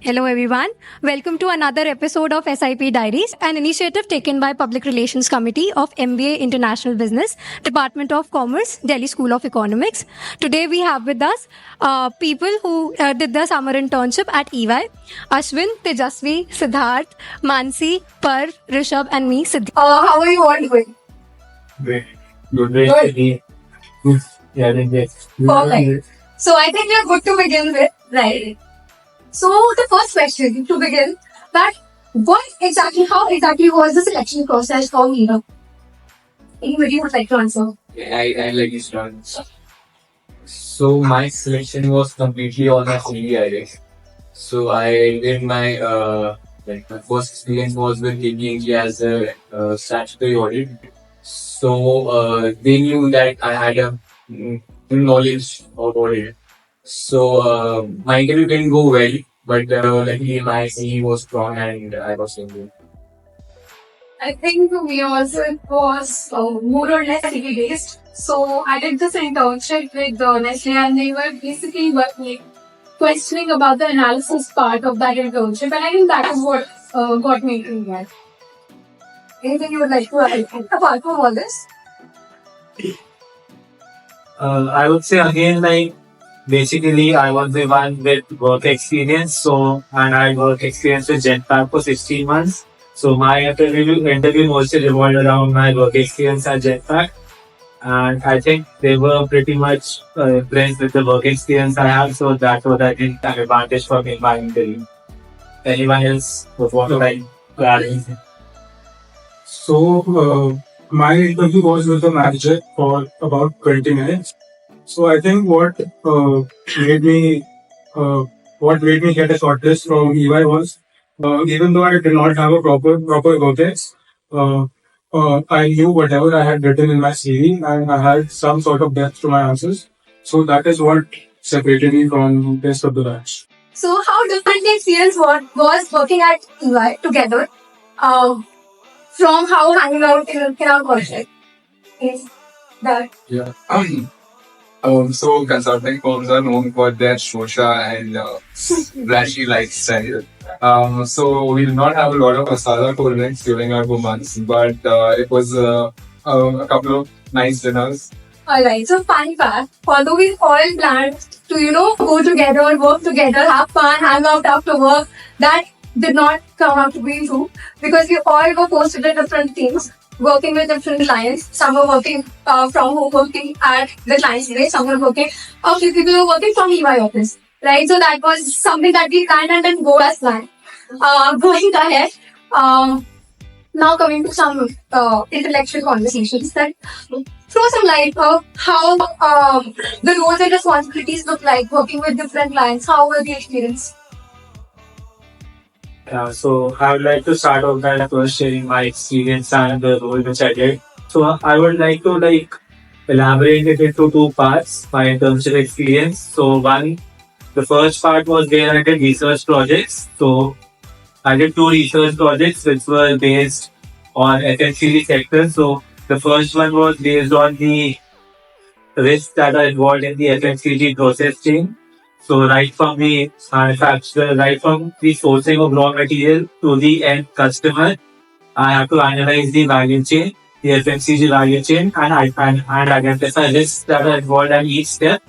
Hello everyone. Welcome to another episode of SIP Diaries, an initiative taken by Public Relations Committee of MBA-International Business, Department of Commerce, Delhi School of Economics. Today we have with us people who did the summer internship at EY. Ashwin, Tejasvi, Siddharth, Mansi, Par, Rishabh and me, Siddhi. How are you all doing? Great. Good. Yeah, Perfect. So I think we are good to begin with, right? So the first question to begin, that how exactly was the selection process for Meera? Anybody would like to answer? I like this one. So my selection was completely on my CV, I guess. So I did my my first experience was with KPMG as a statutory audit. So they knew that I had a knowledge of audit. So my interview didn't go well, but luckily my CV was strong and I was able. I think for me also it was more or less CV based. So I did this internship with Nestle and they were basically questioning about the analysis part of that internship, and I think that is what got me into that. Anything you would like to add apart from all this? I would say again, like basically, I was the one with work experience. So, and I work experience with Jetpack for 16 months. So my interview mostly revolved around my work experience at Jetpack. And I think they were pretty much impressed with the work experience I have. So that was, I think, an advantage for me in my interview. Anyone else would want to like add anything? So, my interview was with the manager for about 20 minutes. So I think made me what made me get a shortlist from EY was even though I did not have a proper context, I knew whatever I had written in my CV and I had some sort of depth to my answers. So that is what separated me from the rest of the batch. So how differently experience was working at EY together from how hanging out in our project is that? Yeah. So consulting firms are known for their shosha and flashy lifestyle. So we did not have a lot of masala cold drinks during our 2 months, but it was a couple of nice dinners. Alright, so fun fact, although we all planned to, go together, work together, have fun, hang out after work, that did not come out to be true because we all were posted in different teams, working with different clients. Some were working from home, working at the client's place, some were working, a few people were working from EY office, right? So that was something that we planned and didn't go as planned. Going ahead, now coming to some intellectual conversations that throw some light of how the roles and responsibilities look like working with different clients. How were the experience? Yeah, so I would like to start off by first sharing my experience and the role which I did. So I would like to elaborate it into two parts, my internship experience. So the first part was where I did research projects. So I did 2 research projects which were based on FMCG sector. So the first one was based on the risks that are involved in the FMCG process chain. So right from the manufacturer, right from the sourcing of raw material to the end customer, I have to analyze the value chain, the FMCG value chain, and identify risks that are involved at each step.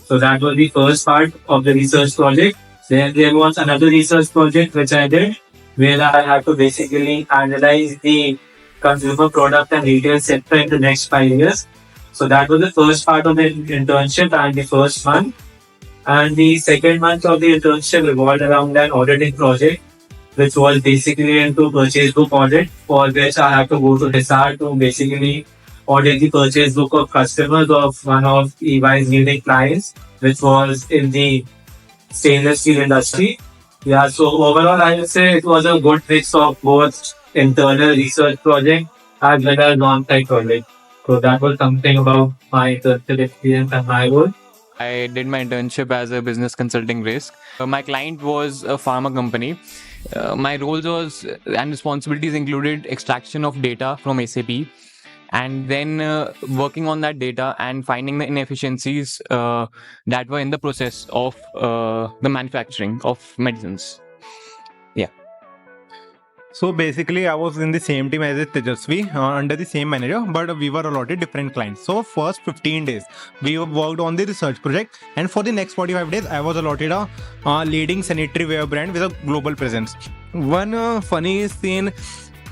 So that was the first part of the research project. Then there was another research project which I did, where I had to basically analyze the consumer product and retail sector in the next 5 years. So that was the first part of the internship and the first month. And the second month of the internship revolved around an auditing project, which was basically into purchase book audit, for which I had to go to SR to basically audit the purchase book of customers of one of EY's leading clients, which was in the stainless steel industry. Yeah, so overall I would say it was a good mix of both internal research project as well as on-site project. So that was something about my internship experience and my role. I did my internship as a business consulting risk. My client was a pharma company. My roles and responsibilities included extraction of data from SAP and then working on that data and finding the inefficiencies that were in the process of the manufacturing of medicines. So basically, I was in the same team as Tejasvi, under the same manager, but we were allotted different clients. So first 15 days, we worked on the research project, and for the next 45 days, I was allotted a leading sanitary wear brand with a global presence. One funny scene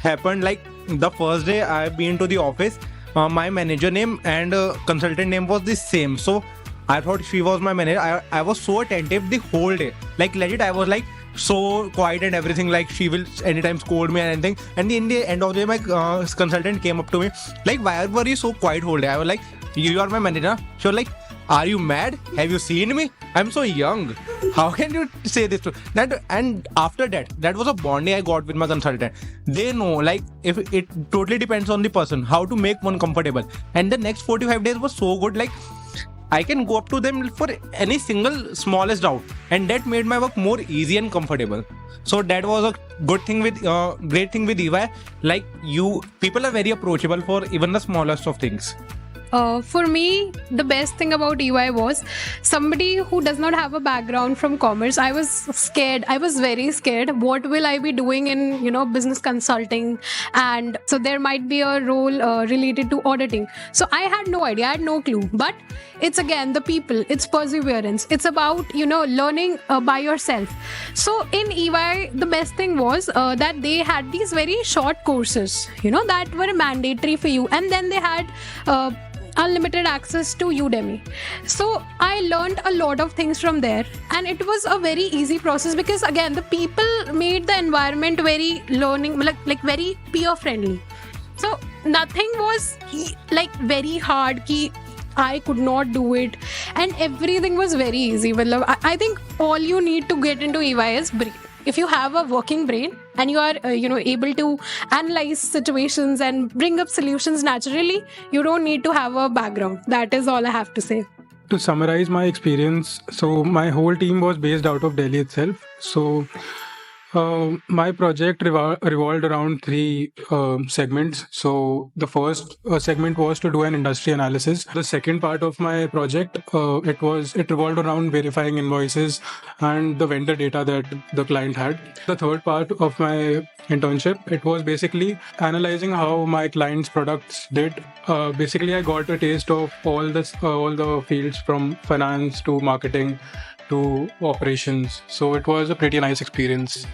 happened, like the first day I've been to the office, my manager name and consultant name was the same. So I thought she was my manager. I was so attentive the whole day. Like legit, I was like so quiet and everything. Like she will anytime scold me and anything. And in the end of the day, my consultant came up to me like, "Why were you so quiet whole day?" I was like, "You are my manager." She was like, "Are you mad? Have you seen me? I'm so young. How can you say this to that?" And after that, that was a bonding I got with my consultant. They know, like, if it totally depends on the person how to make one comfortable. And the next 45 days was so good. Like, I can go up to them for any single smallest doubt, and that made my work more easy and comfortable. So that was a good thing with great thing with EY. Like, people are very approachable for even the smallest of things. For me, the best thing about EY was somebody who does not have a background from commerce. I was scared. I was very scared. What will I be doing in, business consulting? And so there might be a role related to auditing. So I had no idea. I had no clue. But it's again the people. It's perseverance. It's about, learning by yourself. So in EY, the best thing was that they had these very short courses, that were mandatory for you. And then they had unlimited access to Udemy. So I learned a lot of things from there, and it was a very easy process because again the people made the environment very learning, like very peer friendly. So nothing was like very hard ki I could not do it, and everything was very easy. I think all you need to get into EY is brain. If you have a working brain and you are able to analyze situations and bring up solutions naturally, you don't need to have a background. That is all I have to say. To summarize my experience, so my whole team was based out of Delhi itself. So my project revolved around three segments. So the first segment was to do an industry analysis. The second part of my project, it revolved around verifying invoices and the vendor data that the client had. The third part of my internship, it was basically analyzing how my client's products did. Basically, I got a taste of all the fields from finance to marketing to operations. So it was a pretty nice experience.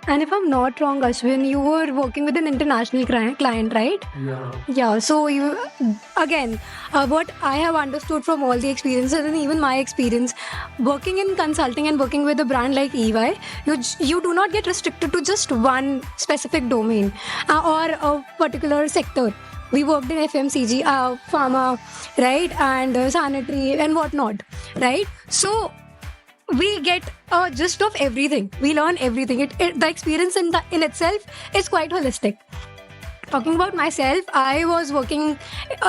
And if I'm not wrong, Ashwin, you were working with an international client, right? Yeah. So you, again, what I have understood from all the experiences and even my experience, working in consulting and working with a brand like EY, you do not get restricted to just one specific domain or a particular sector. We worked in FMCG, pharma, right, and sanitary and whatnot, right? So we get a gist of everything. We learn everything. The experience in itself is quite holistic. Talking about myself, I was working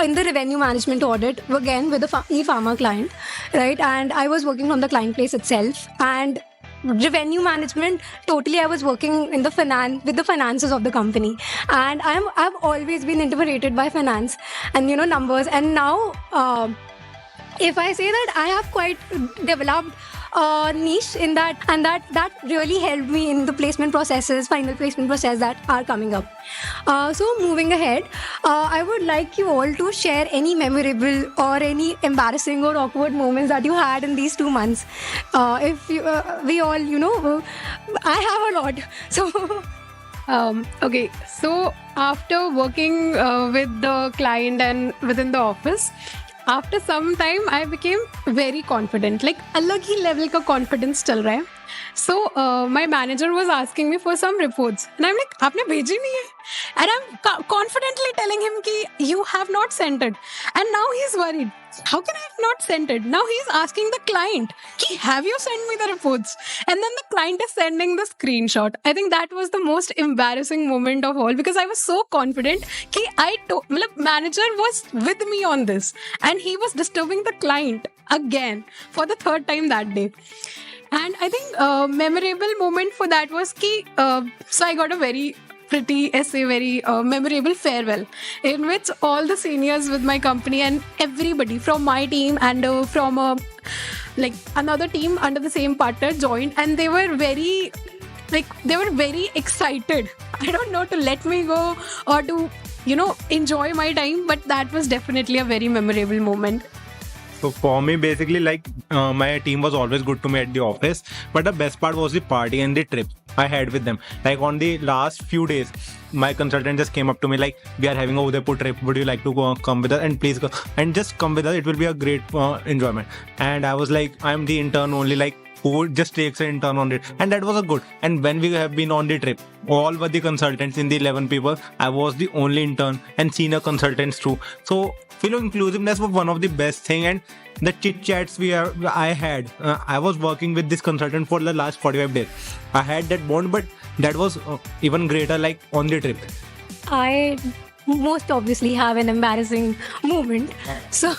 in the revenue management audit, again with a e-pharma client, right? And I was working from the client place itself. And revenue management, totally I was working in the with the finances of the company. And I've always been intimidated by finance and, numbers. And now, if I say that I have quite developed niche in that, and that really helped me in the final placement process that are coming up. So moving ahead, I would like you all to share any memorable or any embarrassing or awkward moments that you had in these 2 months. If you, we all, I have a lot. So Okay, so after working with the client and within the office, after some time I became very confident, like अलग ही level का confidence चल रहा है. So my manager was asking me for some reports and I'm like, आपने भेजी नहीं है? And I'm confidently telling him कि you have not sent it. And now he's worried. How can I have not sent it? Now he's asking the client, कि have you sent me the reports? And then the client is sending the screenshot. I think that was the most embarrassing moment of all because I was so confident कि manager was with me on this and he was disturbing the client again for the third time that day. And I think memorable moment for that was so I got a very pretty essay, very memorable farewell in which all the seniors with my company and everybody from my team and from another team under the same partner joined, and they were very like they were very excited. I don't know, to let me go or to, enjoy my time, but that was definitely a very memorable moment. So for me, basically, like my team was always good to me at the office, but the best part was the party and the trip I had with them. Like on the last few days, my consultant just came up to me like, "We are having a Udaipur trip. Would you like to come with us? And please go and just come with us. It will be a great enjoyment." And I was like, "I'm the intern only, like who just takes an intern on it," and that was a good. And when we have been on the trip, all were the consultants in the 11 people. I was the only intern and senior consultants too. So inclusiveness was one of the best thing, and the chit chats I had. I was working with this consultant for the last 45 days. I had that bond, but that was even greater like on the trip. I most obviously have an embarrassing moment. So,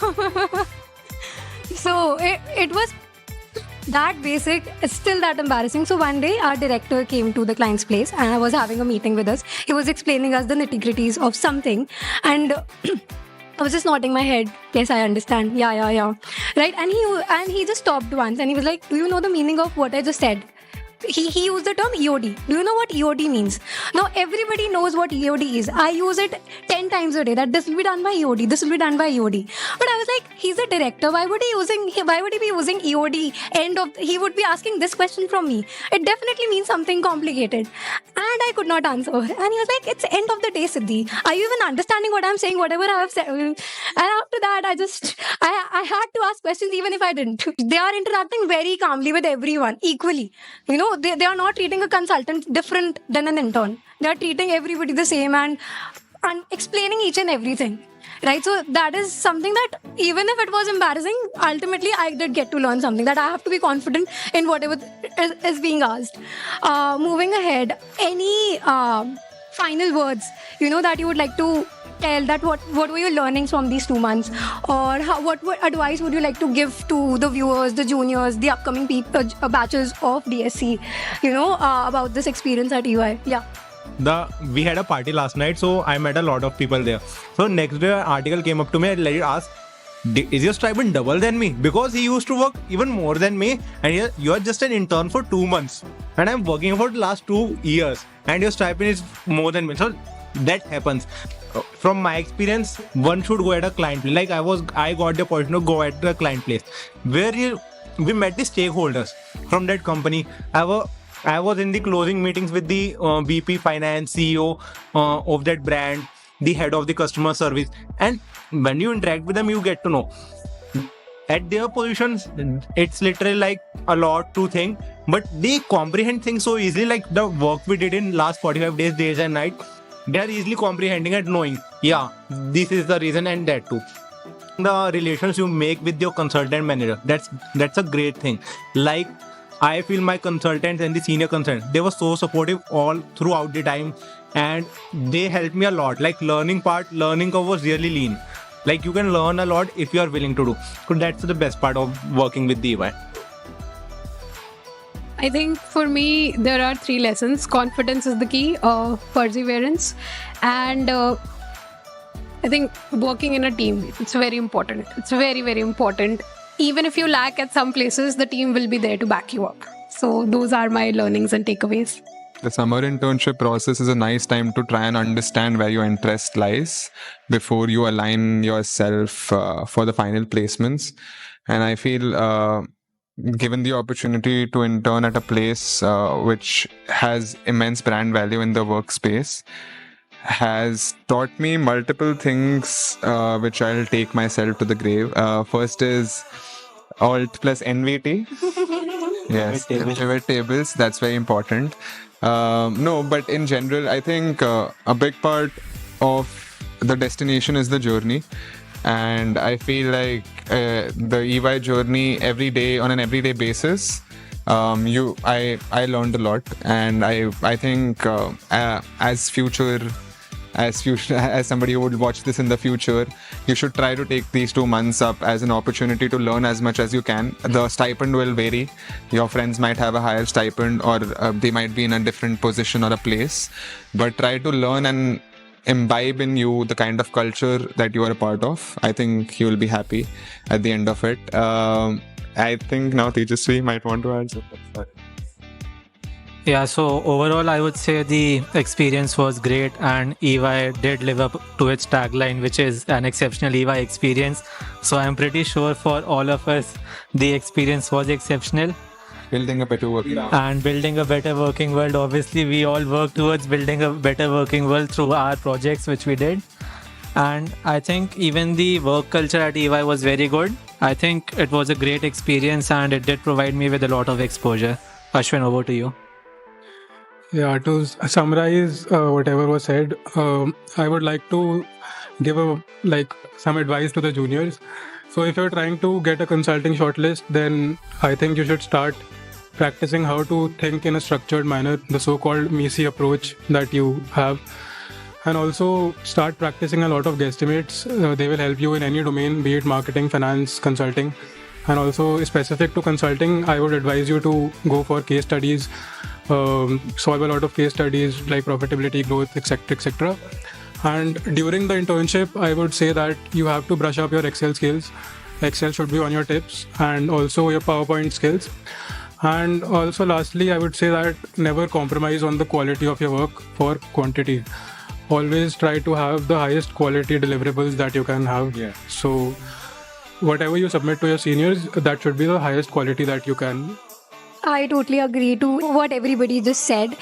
it was that basic, it's still that embarrassing. So one day our director came to the client's place and I was having a meeting with us. He was explaining us the nitty-gritties of something, and I was just nodding my head. Yes, I understand. Yeah. Right? And he just stopped once and he was like, "Do you know the meaning of what I just said?" He used the term EOD. Do you know what EOD means? Now everybody knows what EOD is. I use it 10 times a day, that this will be done by EOD, this will be done by EOD. But I was like, he's a director. Why would he be using EOD? He would be asking this question from me. It definitely means something complicated. And I could not answer. And he was like, "It's end of the day, Siddhi. Are you even understanding what I'm saying? Whatever I have said." And after that, I had to ask questions even if I didn't. They are interacting very calmly with everyone equally. They are not treating a consultant different than an intern. They are treating everybody the same and explaining each and everything. Right? So that is something that even if it was embarrassing, ultimately I did get to learn something, that I have to be confident in whatever is being asked. Moving ahead, any final words, that you would like to tell, that what were your learnings from these 2 months, or what advice would you like to give to the viewers, the juniors, the upcoming batches of DSE, about this experience at EY? Yeah. We had a party last night, so I met a lot of people there. So next day, an article came up to me and asked, "Is your stipend double than me?" Because he used to work even more than me, and you are just an intern for 2 months, and I'm working for the last 2 years, and your stipend is more than me. So that happens. From my experience, one should go at a client place. Like I got the opportunity to go at the client place where we met the stakeholders from that company. I was in the closing meetings with the VP Finance, CEO of that brand, the head of the customer service. And when you interact with them, you get to know. At their positions, it's literally like a lot to think, but they comprehend things so easily. Like the work we did in last 45 days and night, they are easily comprehending and knowing, yeah, this is the reason and that too. The relations you make with your consultant manager, that's a great thing. Like I feel my consultants and the senior consultants, they were so supportive all throughout the time, and they helped me a lot. Like learning curve was really lean. Like you can learn a lot if you are willing to do. So that's the best part of working with the EY. I think for me, there are 3 lessons. Confidence is the key, perseverance, and I think working in a team, it's very important. It's very, very important. Even if you lack at some places, the team will be there to back you up. So those are my learnings and takeaways. The summer internship process is a nice time to try and understand where your interest lies before you align yourself for the final placements. And I feel given the opportunity to intern at a place which has immense brand value in the workspace, has taught me multiple things which I'll take myself to the grave. First is Alt plus NVT. Yes, pivot tables. That's very important. No, but in general, I think a big part of the destination is the journey. And I feel like the EY journey on an everyday basis, I learned a lot, and I think as somebody who would watch this in the future, you should try to take these 2 months up as an opportunity to learn as much as you can. The stipend will vary. Your friends might have a higher stipend, or they might be in a different position or a place, but try to learn and imbibe in you the kind of culture that you are a part of. I think you will be happy at the end of it. I think now Tejasvi might want to add something. Yeah, so overall, I would say the experience was great, and EY did live up to its tagline, which is an exceptional EY experience. So I'm pretty sure for all of us, the experience was exceptional. Building a better work. And building a better working world, obviously, we all work towards building a better working world through our projects, which we did. And I think even the work culture at EY was very good. I think it was a great experience, and it did provide me with a lot of exposure. Ashwin, over to you. Yeah, to summarize whatever was said, I would like to give some advice to the juniors. So if you're trying to get a consulting shortlist, then I think you should start practicing how to think in a structured manner, the so-called MECE approach that you have. And also start practicing a lot of guesstimates. They will help you in any domain, be it marketing, finance, consulting. And also specific to consulting, I would advise you to go for case studies, solve a lot of case studies like profitability, growth, etc. And during the internship, I would say that you have to brush up your Excel skills. Excel should be on your tips, and also your PowerPoint skills. And also lastly, I would say that never compromise on the quality of your work for quantity. Always try to have the highest quality deliverables that you can have. Yeah. So whatever you submit to your seniors, that should be the highest quality that you can. I totally agree to what everybody just said.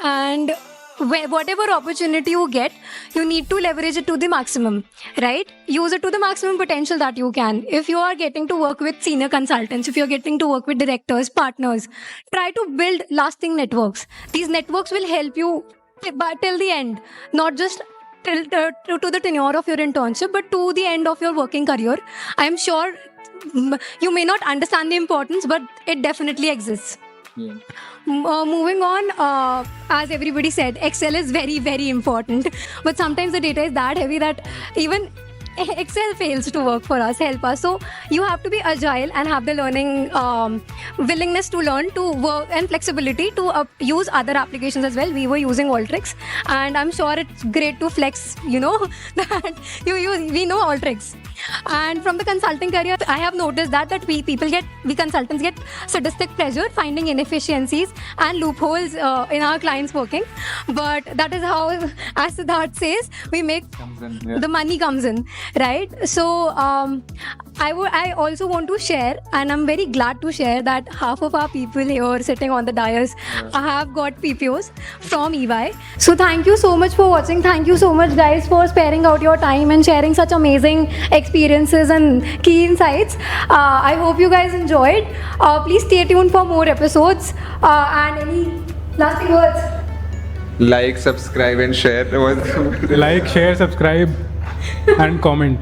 And whatever opportunity you get, you need to leverage it to the maximum, right? Use it to the maximum potential that you can. If you are getting to work with senior consultants, if you're getting to work with directors, partners, try to build lasting networks. These networks will help you till the end, not just to the tenure of your internship, but to the end of your working career. I'm sure you may not understand the importance, but it definitely exists. Yeah. Moving on, as everybody said, Excel is very, very important. But sometimes the data is that heavy that even Excel fails to work for us, help us. So you have to be agile and have the learning willingness to learn, to work, and flexibility to use other applications as well. We were using Alteryx, and I'm sure it's great to flex, that we know Alteryx. And from the consulting career, I have noticed that we consultants get sadistic pleasure finding inefficiencies and loopholes in our clients' working. But that is how, as Siddharth says, we make the money comes in, right? So I also want to share, and I'm very glad to share that half of our people here sitting on the dais have got PPOs from EY. So thank you so much for watching. Thank you so much, guys, for sparing out your time and sharing such amazing experiences and key insights. I hope you guys enjoyed. Please stay tuned for more episodes. And any lasting words? Like, subscribe, and share. Like, share, subscribe, and comment.